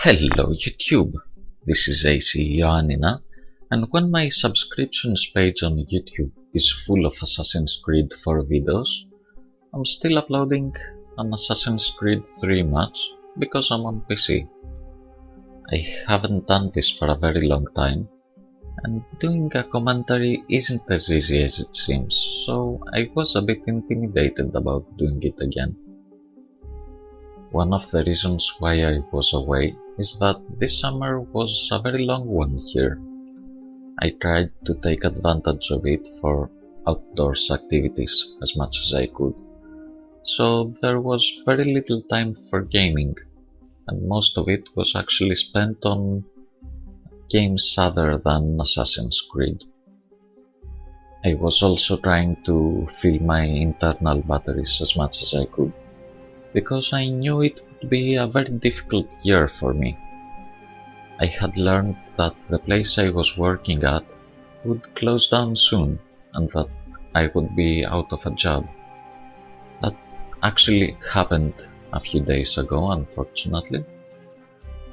Hello YouTube, this is ACIoannina, and when my subscriptions page on YouTube is full of Assassin's Creed 4 videos, I'm still uploading an Assassin's Creed 3 match because I'm on PC. I haven't done this for a very long time, and doing a commentary isn't as easy as it seems, so I was a bit intimidated about doing it again. One of the reasons why I was away is that this summer was a very long one here. I tried to take advantage of it for outdoors activities as much as I could, so there was very little time for gaming, and most of it was actually spent on games other than Assassin's Creed. I was also trying to fill my internal batteries as much as I could, because I knew it would be a very difficult year for me. I had learned that the place I was working at would close down soon and that I would be out of a job. That actually happened a few days ago, unfortunately.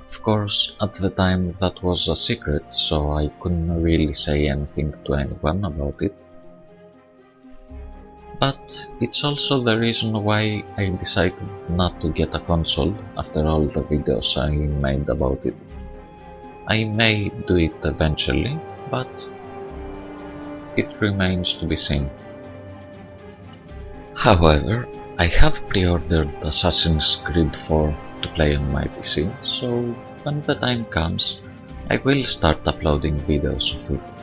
Of course, at the time that was a secret, so I couldn't really say anything to anyone about it. But it's also the reason why I decided not to get a console after all the videos I made about it. I may do it eventually, but it remains to be seen. However, I have pre-ordered Assassin's Creed 4 to play on my PC, so when the time comes, I will start uploading videos of it.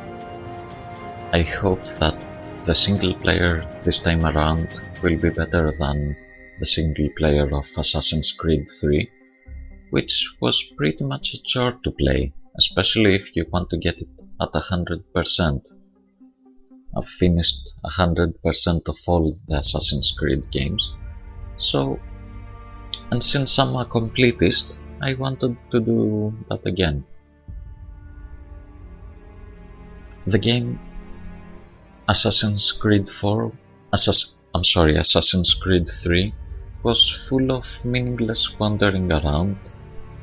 I hope that the single player this time around will be better than the single player of Assassin's Creed 3, which was pretty much a chore to play, especially if you want to get it at 100%. I've finished 100% of all the Assassin's Creed games, and since I'm a completist, I wanted to do that again. The game Assassin's Creed 3 was full of meaningless wandering around,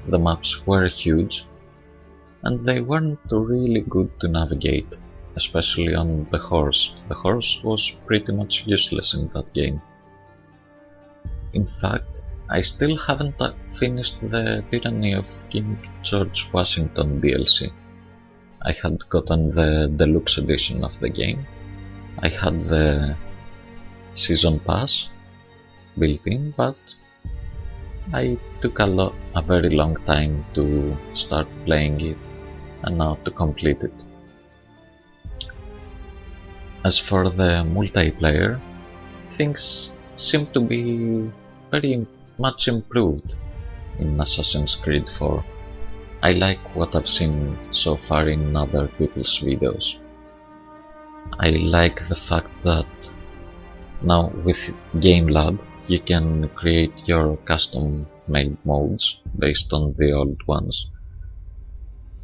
the maps were huge, and they weren't really good to navigate, especially on the horse. The horse was pretty much useless in that game. In fact, I still haven't finished the Tyranny of King George Washington DLC. I had gotten the deluxe edition of the game. I had the season pass built in, but I took a very long time to start playing it and now to complete it. As for the multiplayer, things seem to be very much improved in Assassin's Creed 4. I like what I've seen so far in other people's videos. I like the fact that now with GameLab you can create your custom made modes based on the old ones.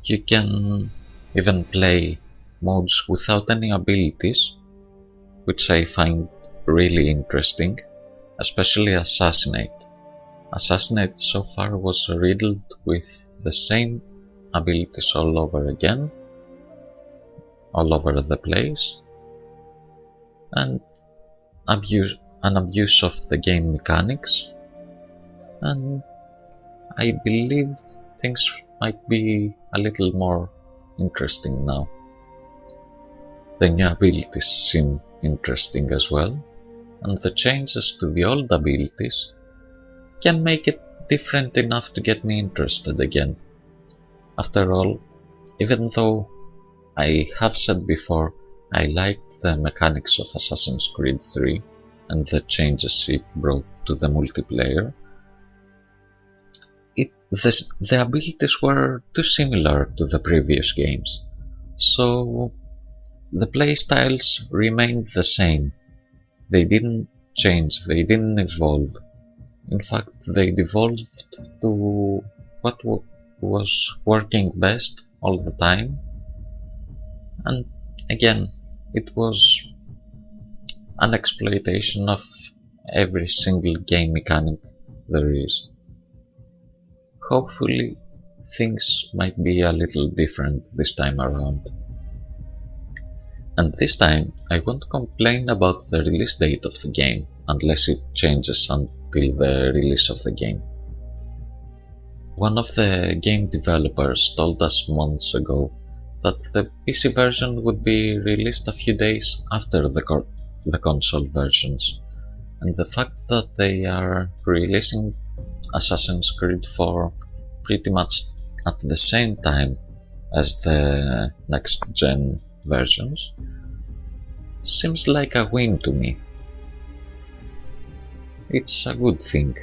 You can even play modes without any abilities, which I find really interesting, especially Assassinate. Assassinate so far was riddled with the same abilities all over again, all over the place, and an abuse of the game mechanics, and I believe things might be a little more interesting now. The new abilities seem interesting as well, and the changes to the old abilities can make it different enough to get me interested again. After all, even though I have said before I liked the mechanics of Assassin's Creed 3 and the changes it brought to the multiplayer, the abilities were too similar to the previous games, so the playstyles remained the same. They didn't change, they didn't evolve. In fact, they devolved to what was working best all the time, and again, it was an exploitation of every single game mechanic there is. Hopefully things might be a little different this time around. And this time I won't complain about the release date of the game unless it changes until the release of the game. One of the game developers told us months ago that the PC version would be released a few days after the console versions, and the fact that they are releasing Assassin's Creed 4 pretty much at the same time as the next gen versions seems like a win to me. It's a good thing,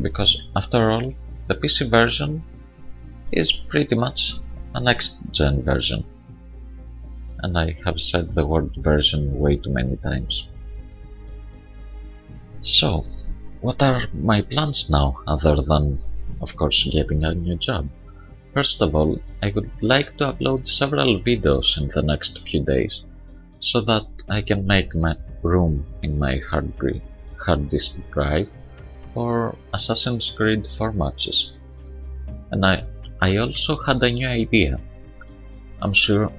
because after all, the PC version is pretty much a next gen version, and I have said the word version way too many times. So, what are my plans now other than, of course, getting a new job? First of all, I would like to upload several videos in the next few days so that I can make my room in my hard disk drive for Assassin's Creed 4 matches. And I also had a new idea. I'm sure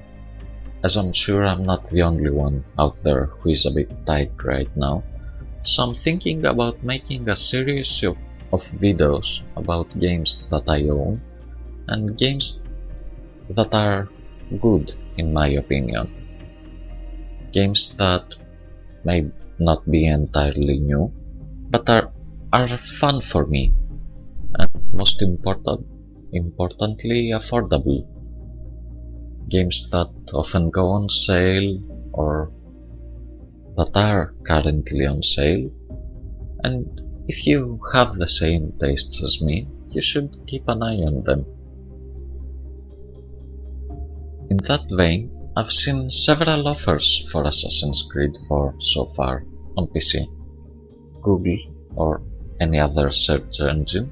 I'm not the only one out there who is a bit tight right now, so I'm thinking about making a series of videos about games that I own and games that are good in my opinion. Games that may not be entirely new, but are fun for me, and most importantly affordable. Games that often go on sale or that are currently on sale, and if you have the same tastes as me, you should keep an eye on them. In that vein, I've seen several offers for Assassin's Creed 4 so far on PC. Google or any other search engine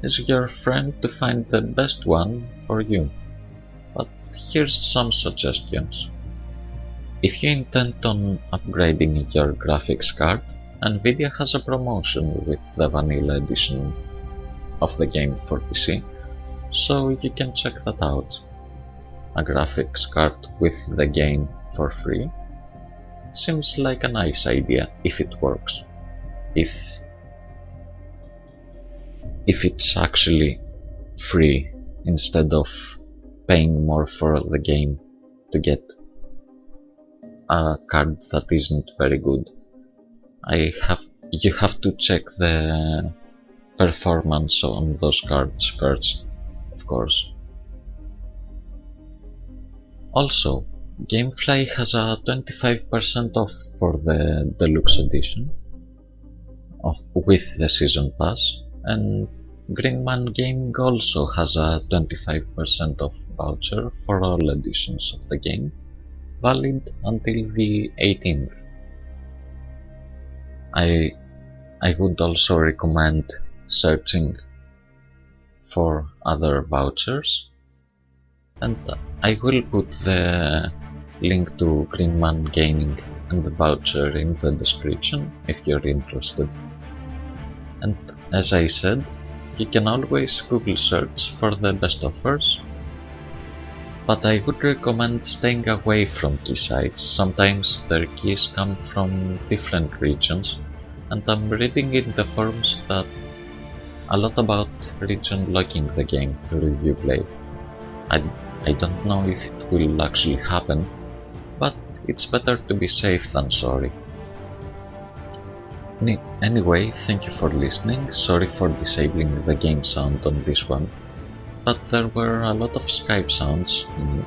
is your friend to find the best one for you. But here's some suggestions. If you intend on upgrading your graphics card, Nvidia has a promotion with the vanilla edition of the game for PC, so you can check that out. A graphics card with the game for free seems like a nice idea if it works. If it's actually free instead of paying more for the game to get a card that isn't very good. You have to check the performance on those cards first, of course. Also, Gamefly has a 25% off for the deluxe edition with the season pass, and Greenman Gaming also has a 25% off voucher for all editions of the game, valid until the 18th. I would also recommend searching for other vouchers, and I will put the link to Greenman Gaming and the voucher in the description if you're interested. And as I said, you can always Google search for the best offers, but I would recommend staying away from key sites. Sometimes their keys come from different regions, and I'm reading in the forums that a lot about region locking the game through Uplay. I don't know if it will actually happen, but it's better to be safe than sorry. Anyway, thank you for listening. Sorry for disabling the game sound on this one, but there were a lot of Skype sounds in it,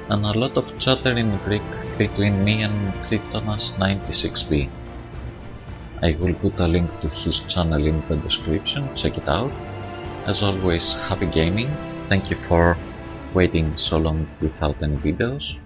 and a lot of chatter in Greek between me and Kritonas96b. I will put a link to his channel in the description, check it out. As always, happy gaming, thank you for waiting so long without any videos.